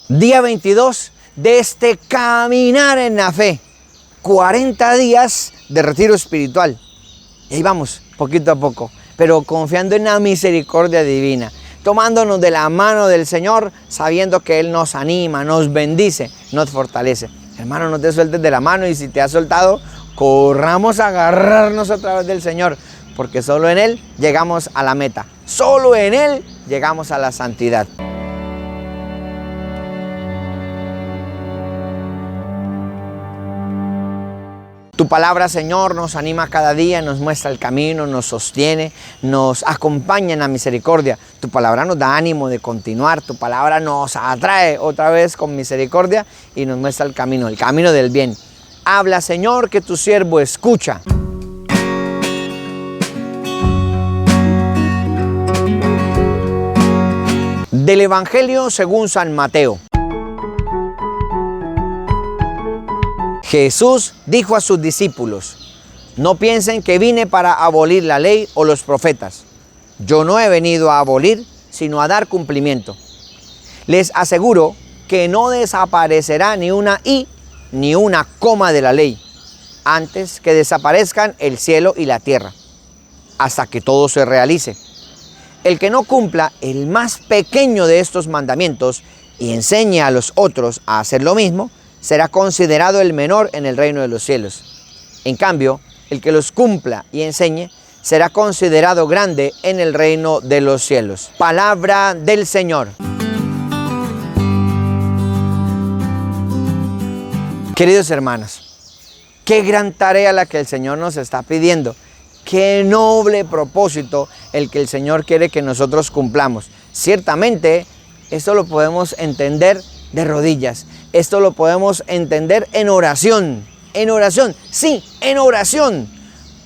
Día 22 de este caminar en la fe. 40 días de retiro espiritual. Y ahí vamos, poquito a poco, pero confiando en la misericordia divina, tomándonos de la mano del Señor, sabiendo que Él nos anima, nos bendice, nos fortalece. Hermano, no te sueltes de la mano, y si te has soltado, corramos a agarrarnos otra vez del Señor, porque solo en Él llegamos a la meta, solo en Él llegamos a la santidad. Tu palabra, Señor, nos anima cada día, nos muestra el camino, nos sostiene, nos acompaña en la misericordia. Tu palabra nos da ánimo de continuar, tu palabra nos atrae otra vez con misericordia y nos muestra el camino del bien. Habla, Señor, que tu siervo escucha. Del Evangelio según San Mateo. Jesús dijo a sus discípulos: no piensen que vine para abolir la ley o los profetas. Yo no he venido a abolir, sino a dar cumplimiento. Les aseguro que no desaparecerá ni una i ni una coma de la ley, antes que desaparezcan el cielo y la tierra, hasta que todo se realice. El que no cumpla el más pequeño de estos mandamientos y enseñe a los otros a hacer lo mismo, será considerado el menor en el reino de los cielos. En cambio, el que los cumpla y enseñe será considerado grande en el reino de los cielos. Palabra del Señor. Queridos hermanos, qué gran tarea la que el Señor nos está pidiendo. Qué noble propósito el que el Señor quiere que nosotros cumplamos. Ciertamente, esto lo podemos entender de rodillas. Esto lo podemos entender en oración. En oración, sí, en oración.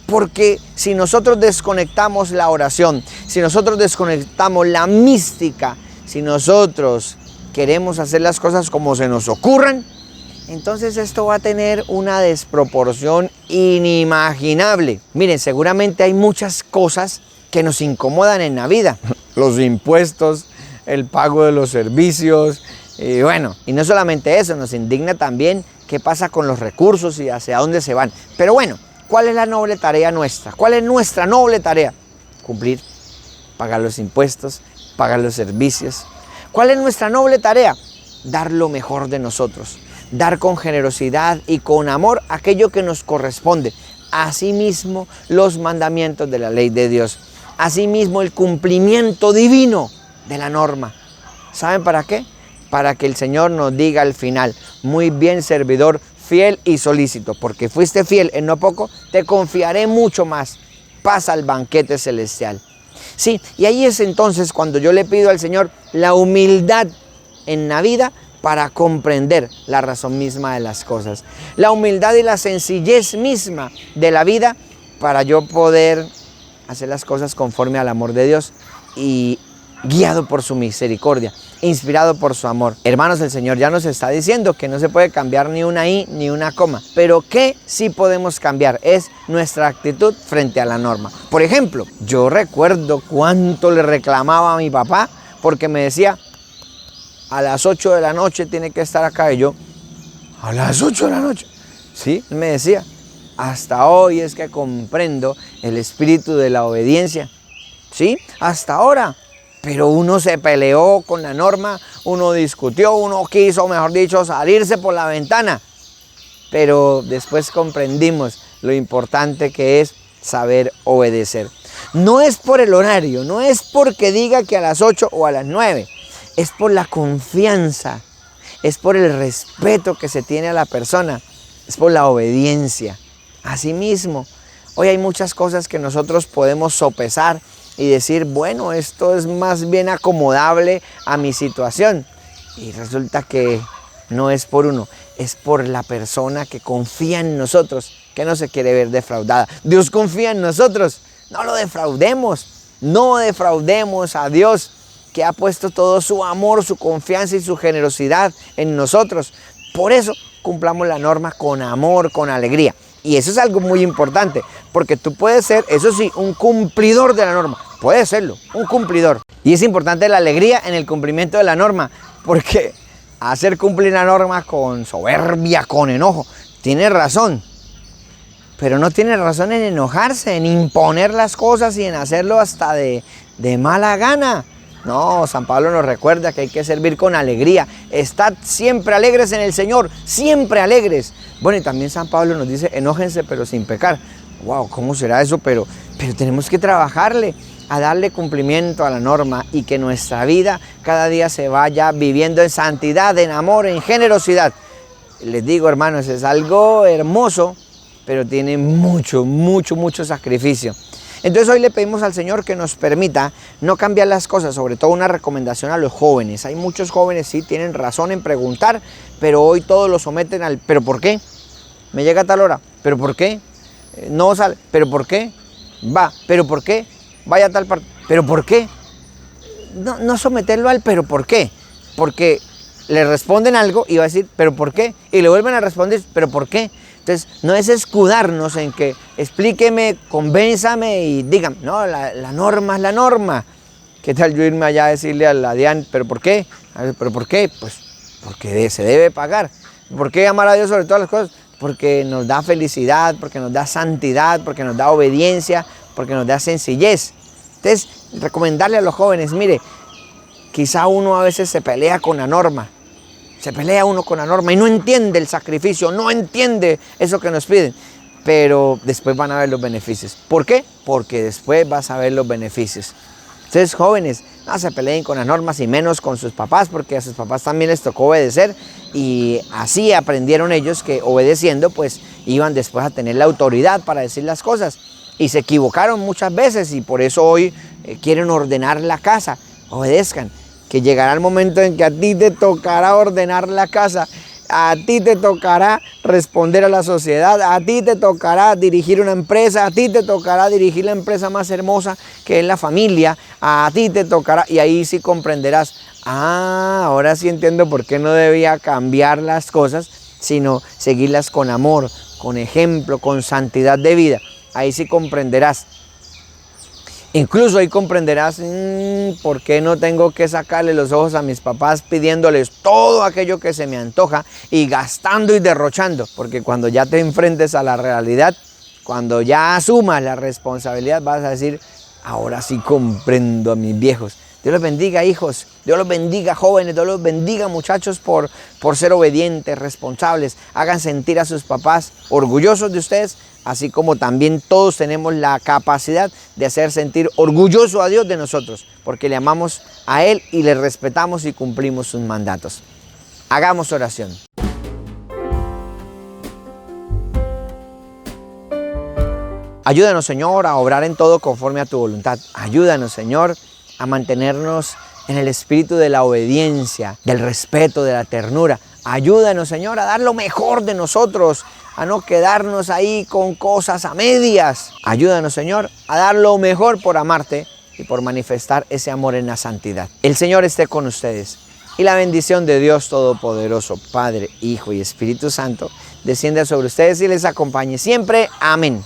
Porque si nosotros desconectamos la oración, si nosotros desconectamos la mística, si nosotros queremos hacer las cosas como se nos ocurran, entonces esto va a tener una desproporción inimaginable. Miren, seguramente hay muchas cosas que nos incomodan en la vida. Los impuestos, el pago de los servicios, y bueno, y no solamente eso, nos indigna también qué pasa con los recursos y hacia dónde se van. Pero bueno, ¿cuál es la noble tarea nuestra? ¿Cuál es nuestra noble tarea? Cumplir, pagar los impuestos, pagar los servicios. ¿Cuál es nuestra noble tarea? Dar lo mejor de nosotros, dar con generosidad y con amor aquello que nos corresponde. Asimismo, los mandamientos de la ley de Dios. Asimismo, el cumplimiento divino de la norma. ¿Saben para qué? Para que el Señor nos diga al final: muy bien, servidor fiel y solícito, porque fuiste fiel en no poco, te confiaré mucho más. Pasa al banquete celestial. Sí, y ahí es entonces cuando yo le pido al Señor la humildad en la vida para comprender la razón misma de las cosas. La humildad y la sencillez misma de la vida para yo poder hacer las cosas conforme al amor de Dios y guiado por su misericordia, inspirado por su amor. Hermanos, el Señor ya nos está diciendo que no se puede cambiar ni una i ni una coma, pero que sí podemos cambiar es nuestra actitud frente a la norma. Por ejemplo, yo recuerdo cuánto le reclamaba a mi papá porque me decía: a las 8 de la noche tiene que estar acá. Y yo: a las 8 de la noche. Sí, él me decía. Hasta hoy es que comprendo el espíritu de la obediencia. Sí, hasta ahora. Pero uno se peleó con la norma, uno discutió, uno quiso, mejor dicho, salirse por la ventana. Pero después comprendimos lo importante que es saber obedecer. No es por el horario, no es porque diga que a las 8 o a las 9. Es por la confianza, es por el respeto que se tiene a la persona, es por la obediencia. Asimismo, hoy hay muchas cosas que nosotros podemos sopesar y decir: bueno, esto es más bien acomodable a mi situación. Y resulta que no es por uno, es por la persona que confía en nosotros, que no se quiere ver defraudada. Dios confía en nosotros, no lo defraudemos, no defraudemos a Dios, que ha puesto todo su amor, su confianza y su generosidad en nosotros. Por eso cumplamos la norma con amor, con alegría. Y eso es algo muy importante, porque tú puedes ser, eso sí, un cumplidor de la norma. Puedes serlo, un cumplidor. Y es importante la alegría en el cumplimiento de la norma, porque hacer cumplir la norma con soberbia, con enojo. Tiene razón, pero no tiene razón en enojarse, en imponer las cosas y en hacerlo hasta de mala gana. No, San Pablo nos recuerda que hay que servir con alegría. Estad siempre alegres en el Señor, siempre alegres. Bueno, y también San Pablo nos dice, enójense pero sin pecar. Wow, ¿cómo será eso? Pero tenemos que trabajarle a darle cumplimiento a la norma y que nuestra vida cada día se vaya viviendo en santidad, en amor, en generosidad. Les digo, hermanos, es algo hermoso, pero tiene mucho sacrificio. Entonces hoy le pedimos al Señor que nos permita no cambiar las cosas, sobre todo una recomendación a los jóvenes. Hay muchos jóvenes, sí, tienen razón en preguntar, pero hoy todos lo someten al ¿pero por qué? Me llega a tal hora, ¿pero por qué? No sale, ¿pero por qué? Va, ¿pero por qué? Vaya a tal parte, ¿pero por qué? No someterlo al ¿pero por qué? Porque le responden algo y va a decir ¿pero por qué? Y le vuelven a responder ¿pero por qué? Entonces, no es escudarnos en que explíqueme, convénzame y dígame, no, la norma es la norma. ¿Qué tal yo irme allá a decirle a la DIAN, ¿pero por qué? ¿Pero por qué? Pues porque se debe pagar. ¿Por qué amar a Dios sobre todas las cosas? Porque nos da felicidad, porque nos da santidad, porque nos da obediencia, porque nos da sencillez. Entonces, recomendarle a los jóvenes, mire, quizá uno a veces se pelea con la norma. Se pelea uno con la norma y no entiende el sacrificio, no entiende eso que nos piden, pero después van a ver los beneficios. ¿Por qué? Porque después vas a ver los beneficios. Entonces, jóvenes, no se peleen con las normas y menos con sus papás, porque a sus papás también les tocó obedecer y así aprendieron ellos que obedeciendo pues iban después a tener la autoridad para decir las cosas y se equivocaron muchas veces y por eso hoy quieren ordenar la casa. Obedezcan. Que llegará el momento en que a ti te tocará ordenar la casa, a ti te tocará responder a la sociedad, a ti te tocará dirigir una empresa, a ti te tocará dirigir la empresa más hermosa que es la familia, a ti te tocará, y ahí sí comprenderás, ahora sí entiendo por qué no debía cambiar las cosas, sino seguirlas con amor, con ejemplo, con santidad de vida. Ahí sí comprenderás. Incluso ahí comprenderás por qué no tengo que sacarle los ojos a mis papás pidiéndoles todo aquello que se me antoja y gastando y derrochando. Porque cuando ya te enfrentes a la realidad, cuando ya asumas la responsabilidad, vas a decir, ahora sí comprendo a mis viejos. Dios los bendiga, hijos. Dios los bendiga, jóvenes. Dios los bendiga, muchachos, por ser obedientes, responsables. Hagan sentir a sus papás orgullosos de ustedes, así como también todos tenemos la capacidad de hacer sentir orgulloso a Dios de nosotros, porque le amamos a Él y le respetamos y cumplimos sus mandatos. Hagamos oración. Ayúdanos, Señor, a obrar en todo conforme a tu voluntad. Ayúdanos, Señor, a mantenernos en el espíritu de la obediencia, del respeto, de la ternura. Ayúdanos, Señor, a dar lo mejor de nosotros, a no quedarnos ahí con cosas a medias. Ayúdanos, Señor, a dar lo mejor por amarte y por manifestar ese amor en la santidad. El Señor esté con ustedes y la bendición de Dios Todopoderoso, Padre, Hijo y Espíritu Santo, descienda sobre ustedes y les acompañe siempre. Amén.